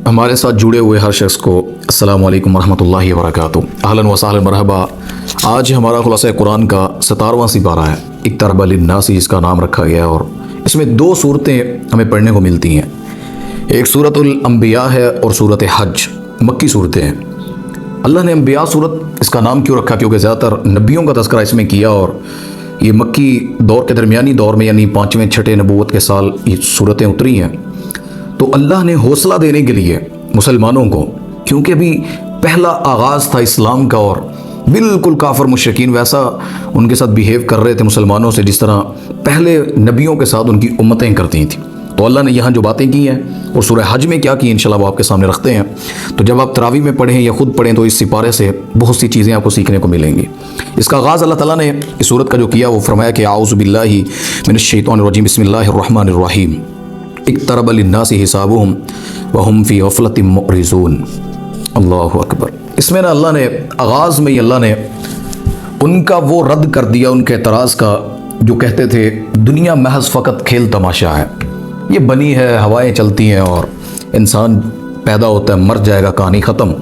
ہمارے ساتھ جڑے ہوئے ہر شخص کو السلام علیکم ورحمۃ اللہ وبرکاتہ۔ اہلاً و سہلاً مرحبا۔ آج ہمارا خلاصہ قرآن کا 17واں سپارہ ہے، اقترب للناس اس کا نام رکھا گیا ہے، اور اس میں دو صورتیں ہمیں پڑھنے کو ملتی ہیں۔ ایک سورۃ الانبیاء ہے اور سورۃ حج، مکی صورتیں ہیں۔ اللہ نے انبیاء صورت اس کا نام کیوں رکھا؟ کیونکہ زیادہ تر نبیوں کا تذکرہ اس میں کیا، اور یہ مکی دور کے درمیانی دور میں یعنی 5ویں 6 نبوت کے سال یہ صورتیں اتری ہیں۔ تو اللہ نے حوصلہ دینے کے لیے مسلمانوں کو، کیونکہ ابھی پہلا آغاز تھا اسلام کا، اور بالکل کافر مشرکین ویسا ان کے ساتھ بیہیو کر رہے تھے مسلمانوں سے جس طرح پہلے نبیوں کے ساتھ ان کی امتیں کرتی تھیں۔ تو اللہ نے یہاں جو باتیں کی ہیں اور سورہ حج میں کیا کی انشاءاللہ وہ آپ کے سامنے رکھتے ہیں۔ تو جب آپ تراویح میں پڑھیں یا خود پڑھیں تو اس سپارے سے بہت سی چیزیں آپ کو سیکھنے کو ملیں گی۔ اس کا آغاز اللہ تعالیٰ نے اس سورت کا جو کیا وہ فرمایا کہ اعوذ باللہ من الشیطان الرجیم بسم اللہ الرحمن الرحیم اقترب للناس حسابهم وهم فی غفلۃ معرضون۔ اللہ اکبر۔ اس میں اللہ نے آغاز میں ہی اللہ نے ان کا وہ رد کر دیا، ان کے اعتراض کا، جو کہتے تھے دنیا محض فقط کھیل تماشا ہے، یہ بنی ہے، ہوائیں چلتی ہیں اور انسان پیدا ہوتا ہے مر جائے گا، کہانی ختم۔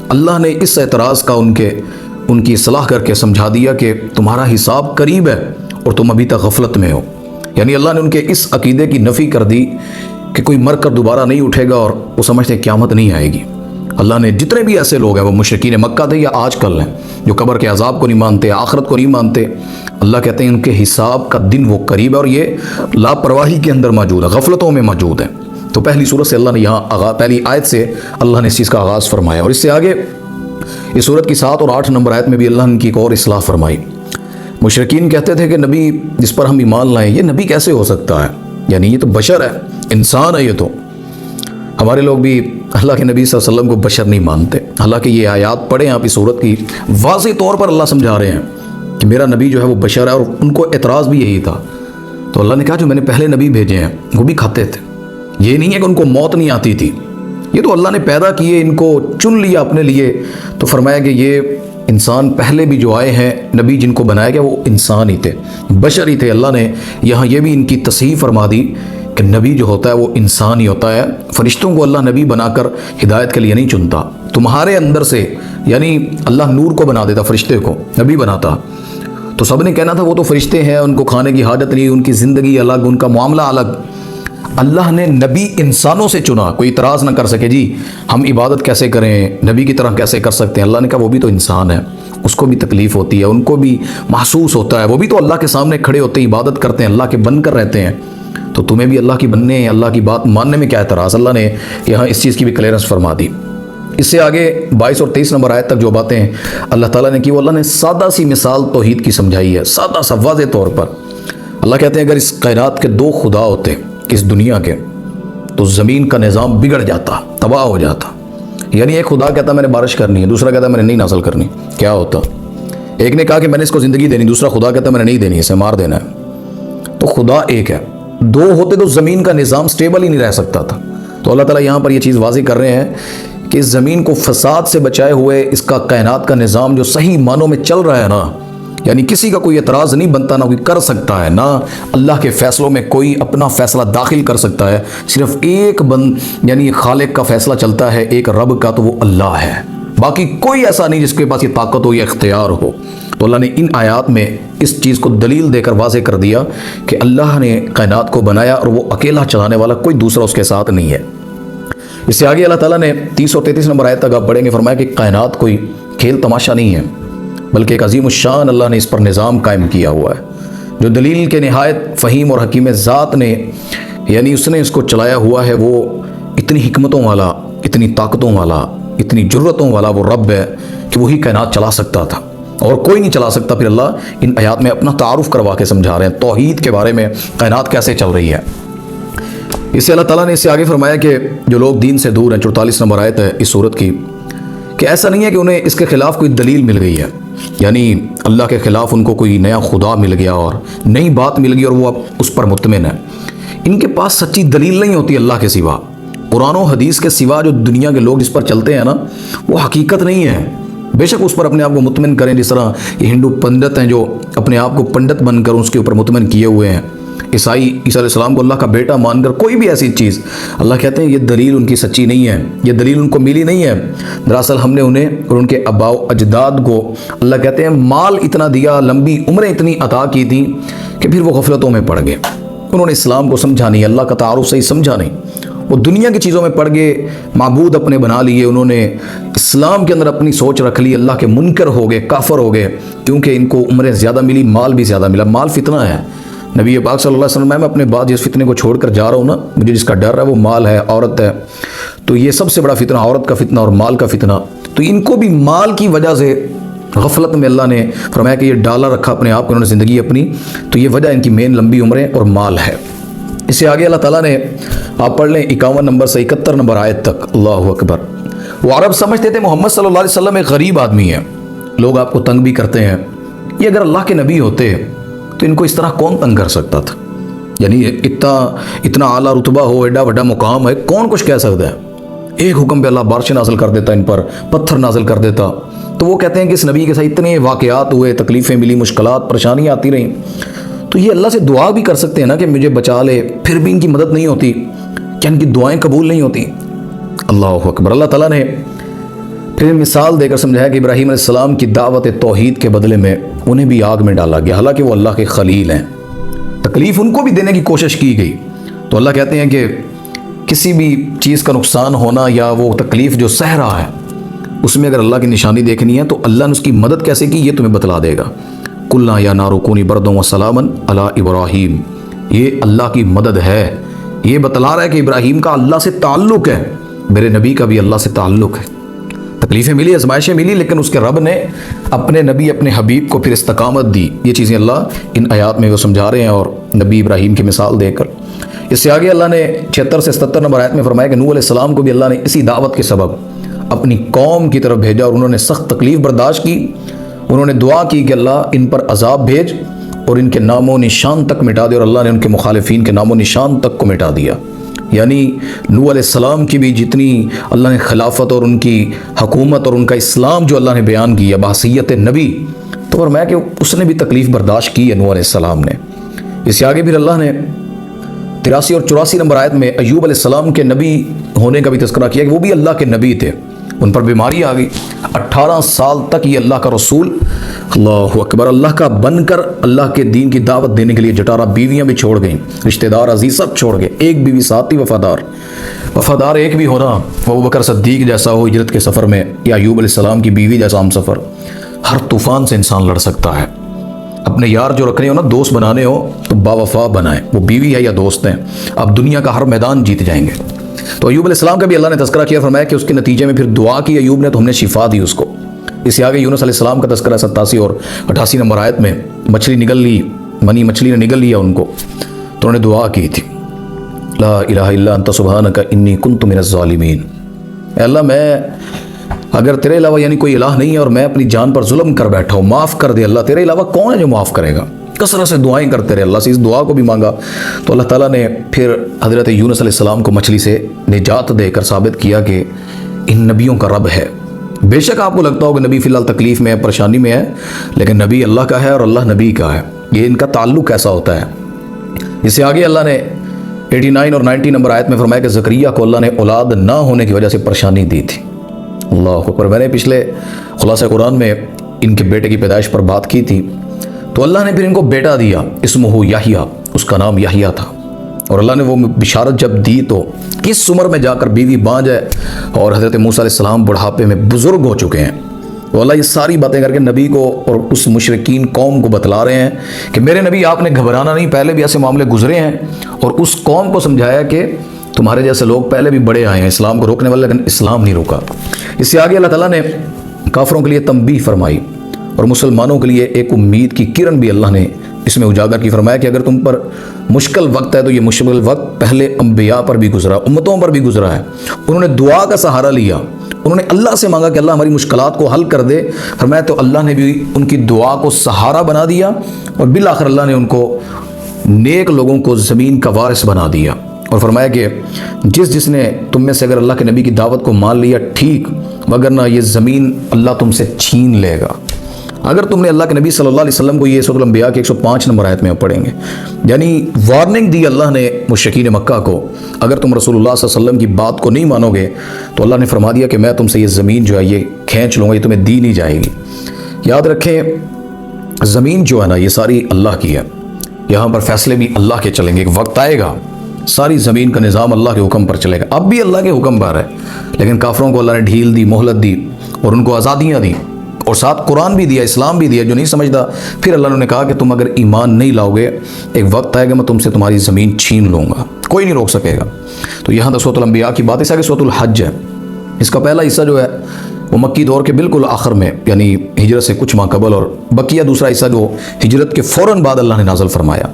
اللہ نے اس اعتراض کا ان کی اصلاح کر کے سمجھا دیا کہ تمہارا حساب قریب ہے اور تم ابھی تک غفلت میں ہو۔ یعنی اللہ نے ان کے اس عقیدے کی نفی کر دی کہ کوئی مر کر دوبارہ نہیں اٹھے گا، اور وہ سمجھتے قیامت نہیں آئے گی۔ اللہ نے جتنے بھی ایسے لوگ ہیں، وہ مشرکین مکہ تھے یا آج کل ہیں، جو قبر کے عذاب کو نہیں مانتے، آخرت کو نہیں مانتے، اللہ کہتے ہیں ان کے حساب کا دن وہ قریب ہے، اور یہ لاپرواہی کے اندر موجود ہے، غفلتوں میں موجود ہے۔ تو پہلی سورت سے اللہ نے یہاں پہلی آیت سے اللہ نے اس چیز کا آغاز فرمایا، اور اس سے آگے اس سورت کی 7 اور 8 نمبر آیت میں بھی اللہ نے کی ایک اور اصلاح فرمائی۔ مشرکین کہتے تھے کہ نبی جس پر ہم ایمان لائیں، یہ نبی کیسے ہو سکتا ہے؟ یعنی یہ تو بشر ہے، انسان ہے۔ یہ تو ہمارے لوگ بھی اللہ کے نبی صلی اللہ علیہ وسلم کو بشر نہیں مانتے۔ حالانکہ یہ آیات پڑھیں آپ اس صورت کی، واضح طور پر اللہ سمجھا رہے ہیں کہ میرا نبی جو ہے وہ بشر ہے، اور ان کو اعتراض بھی یہی تھا۔ تو اللہ نے کہا جو میں نے پہلے نبی بھیجے ہیں وہ بھی کھاتے تھے، یہ نہیں ہے کہ ان کو موت نہیں آتی تھی، یہ تو اللہ نے پیدا کیے، ان کو چن لیا اپنے لیے۔ تو فرمایا کہ یہ انسان پہلے بھی جو آئے ہیں نبی جن کو بنایا گیا وہ انسان ہی تھے، بشر ہی تھے۔ اللہ نے یہاں یہ بھی ان کی تصحیح فرما دی کہ نبی جو ہوتا ہے وہ انسان ہی ہوتا ہے، فرشتوں کو اللہ نبی بنا کر ہدایت کے لیے نہیں چنتا۔ تمہارے اندر سے یعنی اللہ نور کو بنا دیتا، فرشتے کو نبی بناتا، تو سب نے کہنا تھا وہ تو فرشتے ہیں، ان کو کھانے کی حاجت نہیں، ان کی زندگی الگ، ان کا معاملہ الگ۔ اللہ نے نبی انسانوں سے چنا، کوئی اعتراض نہ کر سکے جی ہم عبادت کیسے کریں، نبی کی طرح کیسے کر سکتے ہیں۔ اللہ نے کہا وہ بھی تو انسان ہے، اس کو بھی تکلیف ہوتی ہے، ان کو بھی محسوس ہوتا ہے، وہ بھی تو اللہ کے سامنے کھڑے ہوتے ہیں، عبادت کرتے ہیں، اللہ کے بن کر رہتے ہیں، تو تمہیں بھی اللہ کی بننے ہیں، اللہ کی بات ماننے میں کیا اعتراض؟ اللہ نے یہاں اس چیز کی بھی کلیئرنس فرما دی۔ اس سے آگے 22 اور 23 نمبر آیت تک جو باتیں اللہ تعالیٰ نے کی، وہ اللہ نے سادہ سی مثال توحید کی سمجھائی ہے، سادہ سا واضح طور پر۔ اللہ کہتے ہیں اگر اس کائنات کے 2 خدا ہوتے اس دنیا کے، تو زمین کا نظام بگڑ جاتا، تباہ ہو جاتا۔ یعنی ایک خدا کہتا میں نے بارش کرنی ہے، دوسرا کہتا میں نے نہیں نازل کرنی، کیا ہوتا؟ ایک نے کہا کہ میں نے اس کو زندگی دینی، دوسرا خدا کہتا میں نے نہیں دینی، اسے مار دینا ہے۔ تو خدا ایک ہے، 2 ہوتے تو زمین کا نظام سٹیبل ہی نہیں رہ سکتا تھا۔ تو اللہ تعالیٰ یہاں پر یہ چیز واضح کر رہے ہیں کہ اس زمین کو فساد سے بچائے ہوئے اس کا کائنات کا نظام جو صحیح معنوں میں چل رہا ہے نا، یعنی کسی کا کوئی اعتراض نہیں بنتا، نہ کوئی کر سکتا ہے، نہ اللہ کے فیصلوں میں کوئی اپنا فیصلہ داخل کر سکتا ہے، صرف ایک یعنی خالق کا فیصلہ چلتا ہے، ایک رب کا، تو وہ اللہ ہے، باقی کوئی ایسا نہیں جس کے پاس یہ طاقت ہو یا اختیار ہو۔ تو اللہ نے ان آیات میں اس چیز کو دلیل دے کر واضح کر دیا کہ اللہ نے کائنات کو بنایا اور وہ اکیلا چلانے والا، کوئی دوسرا اس کے ساتھ نہیں ہے۔ اس سے آگے اللہ تعالیٰ نے 30 اور 33 نمبر آیت تک آپ پڑھیں گے، فرمایا کہ کائنات کوئی کھیل تماشا نہیں ہے، بلکہ ایک عظیم الشان اللہ نے اس پر نظام قائم کیا ہوا ہے، جو دلیل کے نہایت فہیم اور حکیم ذات نے یعنی اس نے اس کو چلایا ہوا ہے۔ وہ اتنی حکمتوں والا، اتنی طاقتوں والا، اتنی جرتوں والا وہ رب ہے کہ وہی کائنات چلا سکتا تھا اور کوئی نہیں چلا سکتا۔ پھر اللہ ان آیات میں اپنا تعارف کروا کے سمجھا رہے ہیں توحید کے بارے میں، کائنات کیسے چل رہی ہے۔ اس سے اللہ تعالیٰ نے اس سے آگے فرمایا کہ جو لوگ دین سے دور ہیں، 44 نمبر آیت ہے اس سورت کی، کہ ایسا نہیں ہے کہ انہیں اس کے خلاف کوئی دلیل مل گئی ہے، یعنی اللہ کے خلاف ان کو کوئی نیا خدا مل گیا اور نئی بات مل گئی اور وہ اب اس پر مطمئن ہے۔ ان کے پاس سچی دلیل نہیں ہوتی اللہ کے سوا، قرآن و حدیث کے سوا جو دنیا کے لوگ جس پر چلتے ہیں نا، وہ حقیقت نہیں ہے۔ بے شک اس پر اپنے آپ کو مطمئن کریں، جس طرح یہ ہندو پنڈت ہیں جو اپنے آپ کو پنڈت بن کر اس کے اوپر مطمئن کیے ہوئے ہیں، عیسائی عیسیٰ علیہ السلام کو اللہ کا بیٹا مان کر کوئی بھی ایسی چیز، اللہ کہتے ہیں یہ دلیل ان کی سچی نہیں ہے، یہ دلیل ان کو ملی نہیں ہے۔ دراصل ہم نے انہیں اور ان کے آباء و اجداد کو اللہ کہتے ہیں مال اتنا دیا، لمبی عمریں اتنی عطا کی تھیں کہ پھر وہ غفلتوں میں پڑ گئے۔ انہوں نے اسلام کو سمجھا نہیں، اللہ کا تعارف صحیح سمجھا نہیں، وہ دنیا کی چیزوں میں پڑ گئے، معبود اپنے بنا لیے، انہوں نے اسلام کے اندر اپنی سوچ رکھ لی، اللہ کے منکر ہو گئے، کافر ہو گئے، کیونکہ ان کو عمریں زیادہ ملی، مال بھی زیادہ ملا۔ مال فتنہ ہے۔ نبی پاک صلی اللہ علیہ وسلم، میں اپنے بعد جس فتنے کو چھوڑ کر جا رہا ہوں نا، مجھے جس کا ڈر ہے وہ مال ہے، عورت ہے، تو یہ سب سے بڑا فتنہ، عورت کا فتنہ اور مال کا فتنہ۔ تو ان کو بھی مال کی وجہ سے غفلت میں اللہ نے فرمایا کہ یہ ڈالا رکھا اپنے آپ کو انہوں نے زندگی اپنی، تو یہ وجہ ان کی مین لمبی عمریں اور مال ہے۔ اس سے آگے اللہ تعالیٰ نے، آپ پڑھ لیں 51 نمبر سے 71 نمبر آیت تک، اللہ اکبر۔ وہ عرب سمجھتے تھے محمد صلی اللہ علیہ وسلم ایک غریب آدمی ہے، لوگ آپ کو تنگ بھی کرتے ہیں، یہ اگر اللہ کے نبی ہوتے تو ان کو اس طرح کون تنگ کر سکتا تھا؟ یعنی اتنا اعلیٰ رتبہ ہو، ایڈا بڑا مقام ہے، کون کچھ کہہ سکتا ہے؟ ایک حکم پہ اللہ بارش نازل کر دیتا، ان پر پتھر نازل کر دیتا۔ تو وہ کہتے ہیں کہ اس نبی کے ساتھ اتنے واقعات ہوئے، تکلیفیں ملی، مشکلات، پریشانیاں آتی رہیں، تو یہ اللہ سے دعا بھی کر سکتے ہیں نا کہ مجھے بچا لے، پھر بھی ان کی مدد نہیں ہوتی، کیا ان کی دعائیں قبول نہیں ہوتی؟ اللہ اکبر۔ اللہ تعالیٰ نے پھر مثال دے کر سمجھایا کہ ابراہیم علیہ السلام کی دعوت توحید کے بدلے میں انہیں بھی آگ میں ڈالا گیا، حالانکہ وہ اللہ کے خلیل ہیں، تکلیف ان کو بھی دینے کی کوشش کی گئی۔ تو اللہ کہتے ہیں کہ کسی بھی چیز کا نقصان ہونا یا وہ تکلیف جو سہ رہا ہے، اس میں اگر اللہ کی نشانی دیکھنی ہے تو اللہ نے اس کی مدد کیسے کی یہ تمہیں بتلا دے گا۔ قُلْنَا يَا نَارُ كُونِي بَرْدًا وَسَلَامًا عَلَىٰ إِبْرَاهِيمَ، یہ اللہ کی مدد ہے، یہ بتلا رہا ہے کہ ابراہیم کا اللہ سے تعلق ہے، میرے نبی کا بھی اللہ سے تعلق ہے۔ تکلیفیں ملی، آزمائشیں ملی، لیکن اس کے رب نے اپنے نبی، اپنے حبیب کو پھر استقامت دی۔ یہ چیزیں اللہ ان آیات میں وہ سمجھا رہے ہیں، اور نبی ابراہیم کی مثال دے کر۔ اس سے آگے اللہ نے 76 سے 77 نمبر آیت میں فرمایا کہ نوح علیہ السلام کو بھی اللہ نے اسی دعوت کے سبب اپنی قوم کی طرف بھیجا، اور انہوں نے سخت تکلیف برداشت کی، انہوں نے دعا کی کہ اللہ ان پر عذاب بھیج اور ان کے نام و نشان تک مٹا دے، اور اللہ نے ان کے مخالفین کے نام و نشان تک کو مٹا دیا۔ یعنی نوح علیہ السلام کی بھی جتنی اللہ نے خلافت اور ان کی حکومت اور ان کا اسلام جو اللہ نے بیان کیا بحیثیت نبی، تو فرمایا کہ اس نے بھی تکلیف برداشت کی ہے نوح علیہ السلام نے۔ اس سے آگے پھر اللہ نے 83 اور 84 نمبر آیت میں ایوب علیہ السلام کے نبی ہونے کا بھی تذکرہ کیا کہ وہ بھی اللہ کے نبی تھے، ان پر بیماری آ گئی، 18 سال تک یہ اللہ کا رسول، اللہ اکبر، اللہ کا بن کر اللہ کے دین کی دعوت دینے کے لیے جٹا رہا، بیویاں بھی چھوڑ گئیں، رشتہ دار عزیز سب چھوڑ گئے، ایک بیوی ساتھ تھی وفادار ایک بھی ہونا، وہ ابوبکر صدیق جیسا ہو ہجرت کے سفر میں، یا ایوب علیہ السلام کی بیوی جیسا ہم سفر۔ ہر طوفان سے انسان لڑ سکتا ہے، اپنے یار جو رکھنے ہو نا، دوست بنانے ہو تو باوفا بنائیں، وہ بیوی ہے یا دوست ہیں، آپ دنیا کا ہر میدان جیت جائیں گے۔ تو ایوب علیہ السلام کا بھی اللہ نے تذکرہ کیا، فرمایا کہ اس کے نتیجے میں پھر دعا کی ایوب نے تو ہم نے شفا دی اس کو۔ اس سے آگے یونس علیہ السلام کا تذکرہ 87 اور 88 نمبر آیت میں، مچھلی نگل لی، منی مچھلی نے نگل لیا ان کو، تو انہوں نے دعا کی تھی، لا الہ الا انت سبحانک انی کنت من الظالمین، اے اللہ میں اگر تیرے علاوہ یعنی کوئی الہ نہیں ہے اور میں اپنی جان پر ظلم کر بیٹھا ہوں، معاف کر دے اللہ، تیرے علاوہ کون ہے جو معاف کرے گا؟ کثرت سے دعائیں کرتے رہے، اللہ سے اس دعا کو بھی مانگا، تو اللہ تعالیٰ نے پھر حضرت یونس علیہ السلام کو مچھلی سے نجات دے کر ثابت کیا کہ ان نبیوں کا رب ہے۔ بے شک آپ کو لگتا ہو کہ نبی فی الحال تکلیف میں ہے، پریشانی میں ہے، لیکن نبی اللہ کا ہے اور اللہ نبی کا ہے، یہ ان کا تعلق ایسا ہوتا ہے۔ اس سے آگے اللہ نے 89 اور 90 نمبر آیت میں فرمایا کہ زکریا کو اللہ نے اولاد نہ ہونے کی وجہ سے پریشانی دی تھی، اللہ اکبر۔ میں نے پچھلے خلاصہ قرآن میں ان کے بیٹے کی پیدائش پر بات کی تھی، تو اللہ نے پھر ان کو بیٹا دیا، اسمہ یحییٰ، اس کا نام یحییٰ تھا، اور اللہ نے وہ بشارت جب دی تو کس عمر میں جا کر بیوی بانجھ ہے، اور حضرت موسیٰ علیہ السلام بڑھاپے میں بزرگ ہو چکے ہیں، تو اللہ یہ ساری باتیں کر کے نبی کو اور اس مشرکین قوم کو بتلا رہے ہیں کہ میرے نبی آپ نے گھبرانا نہیں، پہلے بھی ایسے معاملے گزرے ہیں، اور اس قوم کو سمجھایا کہ تمہارے جیسے لوگ پہلے بھی بڑے آئے ہیں اسلام کو روکنے والے، لیکن اسلام نہیں روکا۔ اس سے آگے اللہ تعالیٰ نے کافروں کے لیے تنبیہ فرمائی اور مسلمانوں کے لیے ایک امید کی کرن بھی اللہ نے اس میں اجاگر کی، فرمایا کہ اگر تم پر مشکل وقت ہے تو یہ مشکل وقت پہلے انبیاء پر بھی گزرا، امتوں پر بھی گزرا ہے، انہوں نے دعا کا سہارا لیا، انہوں نے اللہ سے مانگا کہ اللہ ہماری مشکلات کو حل کر دے، فرمایا تو اللہ نے بھی ان کی دعا کو سہارا بنا دیا، اور بالآخر اللہ نے ان کو نیک لوگوں کو زمین کا وارث بنا دیا، اور فرمایا کہ جس نے تم میں سے اگر اللہ کے نبی کی دعوت کو مان لیا ٹھیک، مگر نہ یہ زمین اللہ تم سے چھین لے گا۔ اگر تم نے اللہ کے نبی صلی اللہ علیہ وسلم کو یہ سورۃ الانبیاء کے 105 نمبر آیت میں پڑھیں گے، یعنی وارننگ دی اللہ نے مشرکین مکہ کو، اگر تم رسول اللہ صلی اللہ علیہ وسلم کی بات کو نہیں مانو گے تو اللہ نے فرما دیا کہ میں تم سے یہ زمین جو ہے یہ کھینچ لوں گا، یہ تمہیں دی نہیں جائے گی۔ یاد رکھیں زمین جو ہے نا یہ ساری اللہ کی ہے، یہاں پر فیصلے بھی اللہ کے چلیں گے، ایک وقت آئے گا ساری زمین کا نظام اللہ کے حکم پر چلے گا۔ اب بھی اللہ کے حکم پر ہے، لیکن کافروں کو اللہ نے ڈھیل دی، مہلت دی اور ان کو آزادیاں دی اور ساتھ قرآن بھی دیا، اسلام بھی دیا۔ جو نہیں سمجھتا پھر اللہ نے کہا کہ تم اگر ایمان نہیں لاؤ گے ایک وقت آئے گا میں تم سے تمہاری زمین چھین لوں گا، کوئی نہیں روک سکے گا۔ تو یہاں تک سورۃ الانبیاء کی بات، اس آگے سورۃ الحج ہے، اس کا پہلا حصہ جو ہے وہ مکی دور کے بالکل آخر میں یعنی ہجرت سے کچھ ماہ قبل، اور بقیہ دوسرا حصہ جو ہجرت کے فوراً بعد اللہ نے نازل فرمایا۔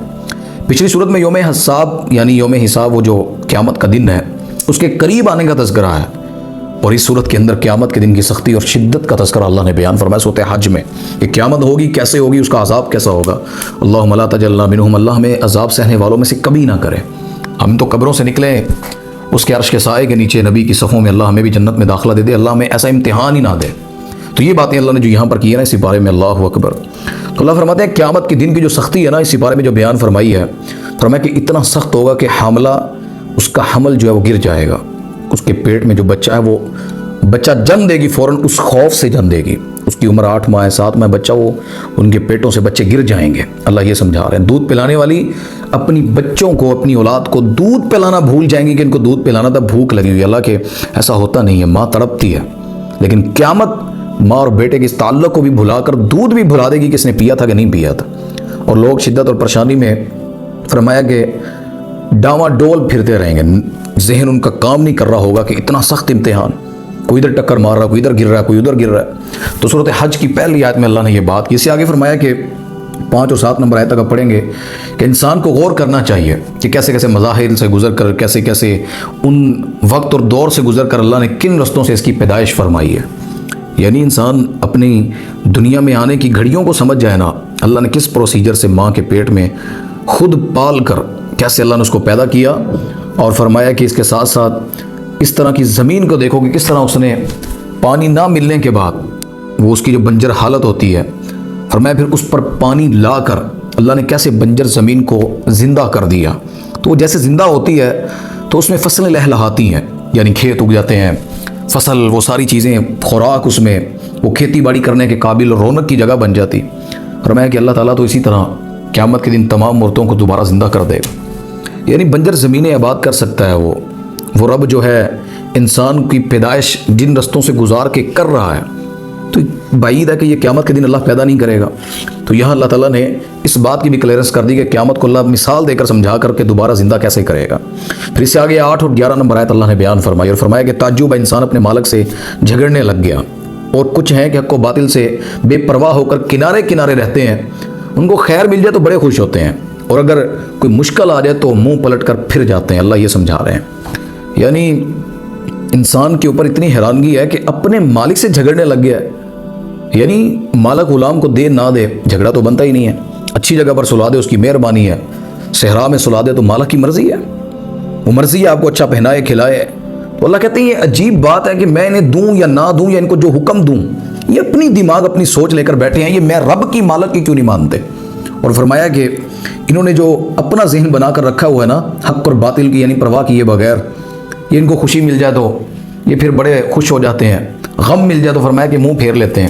پچھلی صورت میں یوم حساب یعنی یوم حساب وہ جو قیامت کا دن ہے اس کے قریب آنے کا تذکرہ ہے، اور اس صورت کے اندر قیامت کے دن کی سختی اور شدت کا تذکرہ اللہ نے بیان فرمایا سورۃ حج میں کہ قیامت ہوگی کیسے ہوگی، اس کا عذاب کیسا ہوگا۔ اللہم لا تجعلنا منہم، اللہ ہمیں عذاب سہنے والوں میں سے کبھی نہ کرے۔ ہم تو قبروں سے نکلے اس کے عرش کے سائے کے نیچے نبی کی صفوں میں، اللہ ہمیں بھی جنت میں داخلہ دے دے، اللہ ہمیں ایسا امتحان ہی نہ دے۔ تو یہ باتیں اللہ نے جو یہاں پر کی ہے نا اسی بارے میں، اللہ اکبر۔ تو اللہ فرماتے ہیں قیامت کے دن کی جو سختی ہے نا اسی بارے میں جو بیان فرمائی ہے، فرمایا کہ اتنا سخت ہوگا کہ حاملہ اس کا حمل جو ہے وہ گر جائے گا، اس کے پیٹ میں جو بچہ ہے وہ بچہ جن دے گی، فوراً اس خوف سے جن دے گی۔ اس کی عمر 8 ماہ ہے 7 ماہ بچہ، وہ ان کے پیٹوں سے بچے گر جائیں گے۔ اللہ یہ سمجھا رہے ہیں دودھ پلانے والی اپنی بچوں کو، اپنی اولاد کو دودھ پلانا بھول جائیں گی کہ ان کو دودھ پلانا تھا، بھوک لگی ہوئی۔ اللہ کے ایسا ہوتا نہیں ہے، ماں تڑپتی ہے، لیکن قیامت ماں اور بیٹے کے اس تعلق کو بھی بھلا کر دودھ بھی بھلا دے گی کہ اس نے پیا تھا کہ نہیں پیا تھا۔ اور لوگ شدت اور پریشانی میں فرمایا کہ ڈاواں ڈول پھرتے رہیں گے، ذہن ان کا کام نہیں کر رہا ہوگا کہ اتنا سخت امتحان، کوئی ادھر ٹکر مار رہا، کوئی ادھر گر رہا ہے، کوئی ادھر گر رہا ہے۔ تو سورۃ حج کی پہلی آیت میں اللہ نے یہ بات کی، اس سے آگے فرمایا کہ 5 اور 7 نمبر آیت تک آپ پڑھیں گے کہ انسان کو غور کرنا چاہیے کہ کیسے کیسے مظاہر سے گزر کر، کیسے کیسے ان وقت اور دور سے گزر کر اللہ نے کن رستوں سے اس کی پیدائش فرمائی ہے۔ یعنی انسان اپنی دنیا میں آنے کی گھڑیوں کو سمجھ جائے نا، اللہ نے کس پروسیجر سے ماں کے پیٹ میں خود پال کر کیسے اللہ نے اس کو پیدا کیا، اور فرمایا کہ اس کے ساتھ ساتھ اس طرح کی زمین کو دیکھو کہ کس طرح اس نے پانی نہ ملنے کے بعد وہ اس کی جو بنجر حالت ہوتی ہے، فرمایا پھر اس پر پانی لا کر اللہ نے کیسے بنجر زمین کو زندہ کر دیا۔ تو وہ جیسے زندہ ہوتی ہے تو اس میں فصلیں لہلہاتی ہیں، یعنی کھیت اگ جاتے ہیں، فصل، وہ ساری چیزیں، خوراک اس میں، وہ کھیتی باڑی کرنے کے قابل اور رونق کی جگہ بن جاتی۔ فرمایا کہ اللہ تعالیٰ تو اسی طرح قیامت کے دن تمام مردوں کو دوبارہ زندہ کر دے گا، یعنی بنجر زمینیں آباد کر سکتا ہے وہ رب جو ہے انسان کی پیدائش جن رستوں سے گزار کے کر رہا ہے، تو بعید ہے کہ یہ قیامت کے دن اللہ پیدا نہیں کرے گا۔ تو یہاں اللہ تعالیٰ نے اس بات کی بھی کلیئرنس کر دی کہ قیامت کو اللہ مثال دے کر سمجھا کر کے دوبارہ زندہ کیسے کرے گا۔ پھر اس سے آگے 8 اور 11 نمبر آیت اللہ نے بیان فرمائی، اور فرمایا کہ تعجب انسان اپنے مالک سے جھگڑنے لگ گیا، اور کچھ ہیں کہ حق و باطل سے بے پرواہ ہو کر کنارے کنارے رہتے ہیں، ان کو خیر مل جائے تو بڑے خوش ہوتے ہیں، اور اگر کوئی مشکل آ جائے تو منہ پلٹ کر پھر جاتے ہیں۔ اللہ یہ سمجھا رہے ہیں، یعنی انسان کے اوپر اتنی حیرانگی ہے کہ اپنے مالک سے جھگڑنے لگ گیا ہے، یعنی مالک غلام کو دے نہ دے جھگڑا تو بنتا ہی نہیں ہے، اچھی جگہ پر سلا دے اس کی مہربانی ہے، صحرا میں سلا دے تو مالک کی مرضی ہے، وہ مرضی ہے آپ کو اچھا پہنائے کھلائے۔ تو اللہ کہتے ہیں یہ عجیب بات ہے کہ میں انہیں دوں یا نہ دوں، یا ان کو جو حکم دوں، یہ اپنی دماغ اپنی سوچ لے کر بیٹھے ہیں، یہ میں رب کی مالک کی کیوں نہیں مانتے۔ اور فرمایا کہ انہوں نے جو اپنا ذہن بنا کر رکھا ہوا ہے نا حق اور باطل کی یعنی پرواہ کیے بغیر، یہ ان کو خوشی مل جائے تو یہ پھر بڑے خوش ہو جاتے ہیں، غم مل جائے تو فرمایا کہ منہ پھیر لیتے ہیں،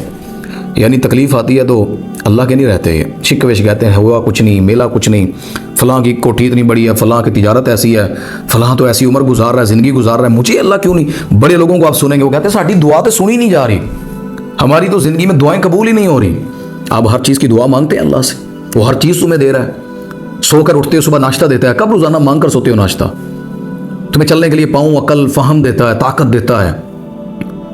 یعنی تکلیف آتی ہے تو اللہ کے نہیں رہتے، یہ شکوے شکایتیں ہیں، ہوا کچھ نہیں، میلا کچھ نہیں، فلاں کی کوٹھی اتنی بڑی ہے، فلاں کی تجارت ایسی ہے، فلاں تو ایسی عمر گزار رہا ہے، زندگی گزار رہا ہے، مجھے اللہ کیوں نہیں۔ بڑے لوگوں کو آپ سنیں گے وہ کہتے ہیں ساڈی دعا تو سنی نہیں جا رہی، ہماری تو زندگی میں دعائیں قبول ہی نہیں ہو رہی۔ آپ ہر چیز کی دعا مانگتے ہیں اللہ سے، وہ ہر چیز تمہیں دے رہا ہے، سو کر اٹھتے ہو صبح ناشتہ دیتا ہے، کب روزانہ مانگ کر سوتے ہو ناشتہ، تمہیں چلنے کے لیے پاؤں، عقل، فہم دیتا ہے، طاقت دیتا ہے۔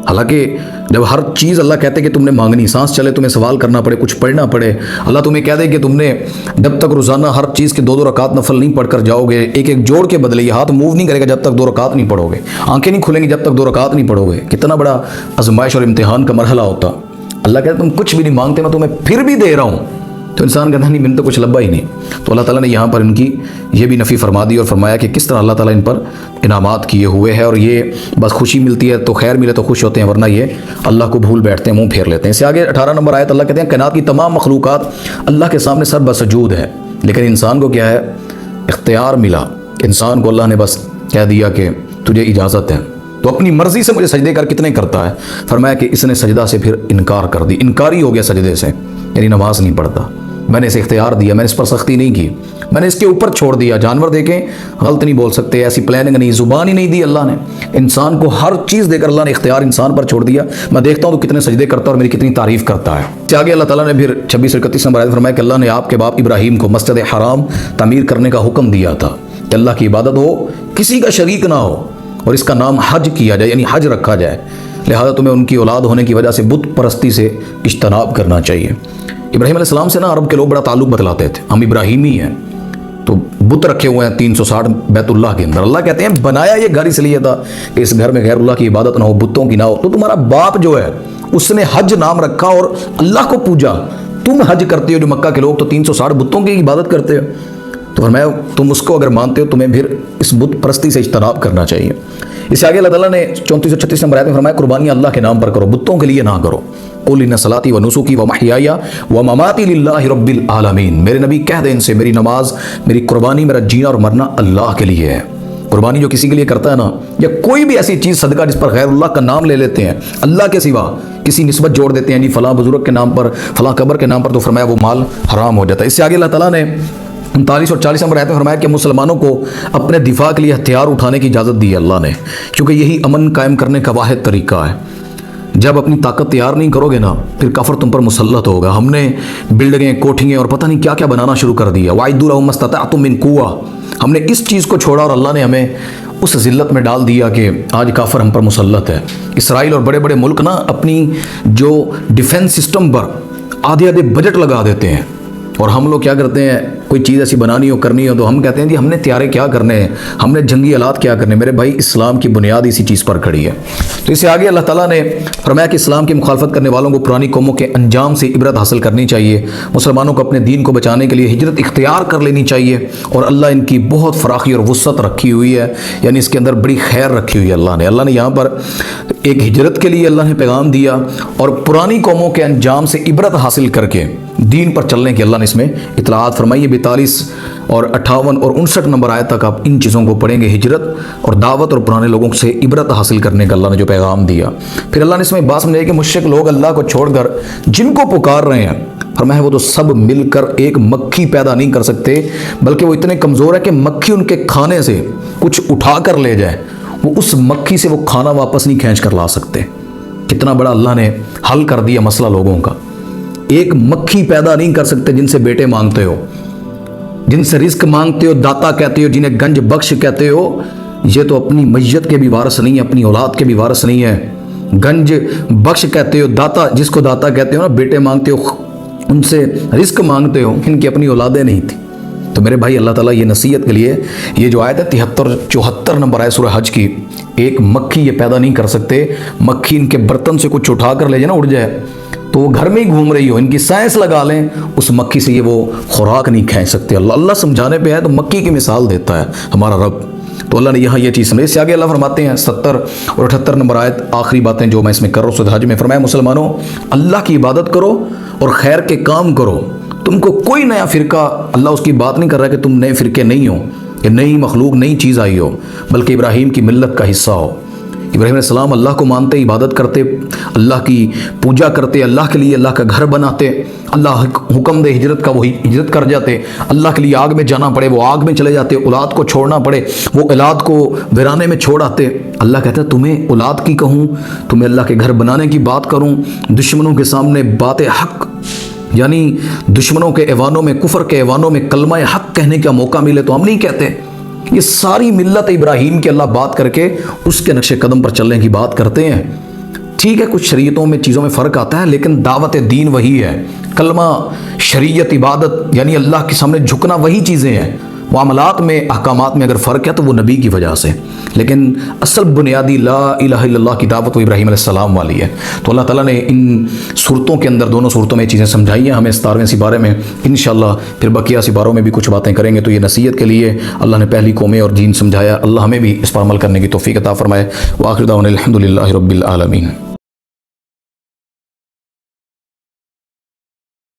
حالانکہ جب ہر چیز اللہ کہتے کہ تم نے مانگنی، سانس چلے تمہیں سوال کرنا پڑے، کچھ پڑھنا پڑے، اللہ تمہیں کہہ دے کہ تم نے جب تک روزانہ ہر چیز کے 2 رکعات نفل نہیں پڑھ کر جاؤ گے، ایک ایک جوڑ کے بدلے، یہ ہاتھ موو نہیں کرے گا جب تک 2 رکعات نہیں پڑھو گے، آنکھیں نہیں کھلیں گی جب تک 2 رکعات نہیں پڑھو گے، کتنا بڑا آزمائش اور امتحان کا مرحلہ ہوتا۔ اللہ کہتے تم کچھ بھی نہیں مانگتے، میں تمہیں پھر بھی دے رہا ہوں، تو انسان کہتا نہیں میں تو کچھ لبا ہی نہیں۔ تو اللہ تعالیٰ نے یہاں پر ان کی یہ بھی نفی فرما دی اور فرمایا کہ کس طرح اللہ تعالیٰ ان پر انعامات کیے ہوئے ہے، اور یہ بس خوشی ملتی ہے تو خیر ملے تو خوش ہوتے ہیں، ورنہ یہ اللہ کو بھول بیٹھتے ہیں، منہ پھیر لیتے ہیں۔ اس سے آگے 18 نمبر آیت اللہ کہتے ہیں کائنات کی تمام مخلوقات اللہ کے سامنے سر بسجود ہے، لیکن انسان کو کیا ہے؟ اختیار ملا۔ انسان کو اللہ نے بس کہہ دیا کہ تجھے اجازت ہے، تو اپنی مرضی سے مجھے سجدے کر کتنے کرتا ہے؟ فرمایا کہ اس نے سجدہ سے پھر انکار کر دی، انکاری ہو گیا سجدے سے، یعنی نماز نہیں پڑھتا۔ میں نے اسے اختیار دیا، میں نے اس پر سختی نہیں کی، میں نے اس کے اوپر چھوڑ دیا۔ جانور دیکھیں غلط نہیں بول سکتے، ایسی پلاننگ نہیں، زبان ہی نہیں دی اللہ نے۔ انسان کو ہر چیز دے کر اللہ نے اختیار انسان پر چھوڑ دیا۔ میں دیکھتا ہوں تو کتنے سجدے کرتا ہے اور میری کتنی تعریف کرتا ہے۔ اس سے آگے اللہ تعالیٰ نے پھر 26 اور 31 نمبر آیت فرمایا کہ اللہ نے آپ کے باپ ابراہیم کو مسجد حرام تعمیر کرنے کا حکم دیا تھا کہ اللہ کی عبادت ہو، کسی کا شریک نہ ہو، اور اس کا نام حج کیا جائے، یعنی حج رکھا جائے۔ لہذا تمہیں ان کی اولاد ہونے کی وجہ سے بت پرستی سے اجتناب کرنا چاہیے۔ ابراہیم علیہ السلام سے نا عرب کے لوگ بڑا تعلق بتلاتے تھے، ہم ابراہیمی ہیں، تو بت رکھے ہوئے ہیں 360 بیت اللہ کے اندر۔ اللہ کہتے ہیں بنایا یہ گھر اس لیے تھا کہ اس گھر میں غیر اللہ کی عبادت نہ ہو، بتوں کی نہ ہو۔ تو تمہارا باپ جو ہے اس نے حج نام رکھا اور اللہ کو پوجا، تم حج کرتے ہو جو مکہ کے لوگ تو 360 بتوں کی عبادت کرتے ہو۔ تو فرمایا تم اس کو اگر مانتے ہو تمہیں پھر اس بت پرستی سے اجتناب کرنا چاہیے۔ اس سے آگے اللہ تعالیٰ نے 34 اور 36 نمبر آیت میں فرمایا قربانی اللہ کے نام پر کرو، بتوں کے لیے نہ کرو۔ قل ان صلاتی و نسکی و محیای و مماتی للہ رب العالمین، میرے نبی کہہ دیں ان سے میری نماز، میری قربانی، میرا جینا اور مرنا اللہ کے لیے ہے۔ قربانی جو کسی کے لیے کرتا ہے نا، یا کوئی بھی ایسی چیز صدقہ جس پر غیر اللہ کا نام لے لیتے ہیں، اللہ کے سوا کسی نسبت جوڑ دیتے ہیں، جی فلاں بزرگ کے نام پر، فلاں قبر کے نام پر، تو فرمایا وہ مال حرام ہو جاتا ہے۔ اس سے آگے اللہ تعالیٰ نے 39 اور 40 نمبر آیت میں فرمایا کہ مسلمانوں کو اپنے دفاع کے لیے ہتھیار اٹھانے کی اجازت دی ہے اللہ نے، کیونکہ یہی امن قائم کرنے کا واحد طریقہ ہے۔ جب اپنی طاقت تیار نہیں کرو گے نا، پھر کفر تم پر مسلط ہوگا۔ ہم نے بلڈنگیں، کوٹھیاں اور پتہ نہیں کیا کیا بنانا شروع کر دیا۔ وَاعِدُّوا لَهُم مَا اسْتَطَعْتُم مِّن قُوَّةٍ، ہم نے اس چیز کو چھوڑا اور اللہ نے ہمیں اس ذلت میں ڈال دیا کہ آج کافر ہم پر مسلط ہے۔ اسرائیل اور بڑے بڑے ملک نا اپنی جو ڈیفنس سسٹم پر آدھے بجٹ لگا دیتے ہیں، اور ہم لوگ کیا کرتے ہیں؟ کوئی چیز ایسی بنانی ہو، کرنی ہو، تو ہم کہتے ہیں جی ہم نے تیارے کیا کرنے ہیں، ہم نے جنگی آلات کیا کرنے۔ میرے بھائی اسلام کی بنیاد اسی چیز پر کھڑی ہے۔ تو اس سے آگے اللہ تعالیٰ نے فرمایا کہ اسلام کی مخالفت کرنے والوں کو پرانی قوموں کے انجام سے عبرت حاصل کرنی چاہیے۔ مسلمانوں کو اپنے دین کو بچانے کے لیے ہجرت اختیار کر لینی چاہیے، اور اللہ ان کی بہت فراخی اور وسعت رکھی ہوئی ہے، یعنی اس کے اندر بڑی خیر رکھی ہوئی ہے اللہ نے یہاں پر ایک ہجرت کے لیے اللہ نے پیغام دیا، اور پرانی قوموں کے انجام سے عبرت حاصل کر کے دین پر چلنے کی اللہ نے اس میں اطلاعات فرمائی۔ 42 اور 58 اور 59 نمبر آیت تک آپ ان چیزوں کو پڑھیں گے، ہجرت اور دعوت اور پرانے لوگوں سے عبرت حاصل کرنے کا اللہ نے جو پیغام دیا۔ پھر اللہ نے اس میں بات سمجھائی کہ مشرک لوگ اللہ کو چھوڑ کر جن کو پکار رہے ہیں، فرمایا وہ تو سب مل کر ایک مکھی پیدا نہیں کر سکتے، بلکہ وہ اتنے کمزور ہے کہ مکھی ان کے کھانے سے کچھ اٹھا کر لے جائے، وہ اس مکھی سے وہ کھانا واپس نہیں کھینچ کر لا سکتے۔ کتنا بڑا اللہ نے حل کر دیا مسئلہ لوگوں کا۔ ایک مکھی پیدا نہیں کر سکتے جن سے بیٹے مانگتے ہو، جن سے رزق مانگتے ہو، داتا کہتے ہو، جنہیں گنج بخش کہتے ہو، یہ تو اپنی میت کے بھی وارث نہیں ہے، اپنی اولاد کے بھی وارث نہیں ہے۔ گنج بخش کہتے ہو، داتا جس کو داتا کہتے ہو نا، بیٹے مانگتے ہو، ان سے رزق مانگتے ہو، ان کی اپنی اولادیں نہیں تھیں۔ تو میرے بھائی اللہ تعالیٰ یہ نصیحت کے لیے یہ جو آیت ہے 73-74 نمبر آیت سورہ حج کی، ایک مکھی یہ پیدا نہیں کر سکتے۔ مکھی ان کے برتن سے کچھ اٹھا کر لے جائے نا، اڑ جائے، تو وہ گھر میں ہی گھوم رہی ہو، ان کی سائنس لگا لیں، اس مکھی سے یہ وہ خوراک نہیں کھینچ سکتے۔ اللہ سمجھانے پہ ہے تو مکھی کی مثال دیتا ہے ہمارا رب۔ تو اللہ نے یہاں یہ چیز سمجھی۔ اس سے آگے اللہ فرماتے ہیں 70 اور 78 نمبر آیت، آخری باتیں جو میں اس میں کر رہا ہوں سورہ حج میں، فرمایا مسلمانوں اللہ کی عبادت کرو اور خیر کے کام کرو۔ تم کو کوئی نیا فرقہ، اللہ اس کی بات نہیں کر رہا کہ تم نئے فرقے نہیں ہو، کہ نئی مخلوق نئی چیز آئی ہو، بلکہ ابراہیم کی ملت کا حصہ ہو۔ ابراہیم علیہ السلام اللہ کو مانتے، عبادت کرتے، اللہ کی پوجا کرتے، اللہ کے لیے اللہ کا گھر بناتے، اللہ حکم دے ہجرت کا وہ ہجرت کر جاتے، اللہ کے لیے آگ میں جانا پڑے وہ آگ میں چلے جاتے، اولاد کو چھوڑنا پڑے وہ اولاد کو ویرانے میں چھوڑ آتے۔ اللہ کہتا ہے تمہیں اولاد کی کہوں، تمہیں اللہ کے گھر بنانے کی بات کروں، دشمنوں کے سامنے بات حق، یعنی دشمنوں کے ایوانوں میں، کفر کے ایوانوں میں کلمہ حق کہنے کا موقع ملے تو ہم نہیں کہتے۔ یہ ساری ملت ابراہیم کی اللہ بات کر کے اس کے نقش قدم پر چلنے کی بات کرتے ہیں۔ ٹھیک ہے کچھ شریعتوں میں چیزوں میں فرق آتا ہے، لیکن دعوت دین وہی ہے۔ کلمہ، شریعت، عبادت، یعنی اللہ کے سامنے جھکنا وہی چیزیں ہیں۔ معاملات میں احکامات میں اگر فرق ہے تو وہ نبی کی وجہ سے، لیکن اصل بنیادی لا الہ الا اللہ کی دعوت وہ ابراہیم علیہ السلام والی ہے۔ تو اللہ تعالیٰ نے ان صورتوں کے اندر، دونوں صورتوں میں یہ چیزیں سمجھائی ہیں ہمیں 17ویں سپارے میں۔ انشاءاللہ پھر بقیہ سپاروں میں بھی کچھ باتیں کریں گے۔ تو یہ نصیحت کے لیے اللہ نے پہلی قومیں اور جین سمجھایا، اللہ ہمیں بھی اس پر عمل کرنے کی توفیق عطا فرمائے۔ وآخر دعوانا الحمدللہ رب العالمین۔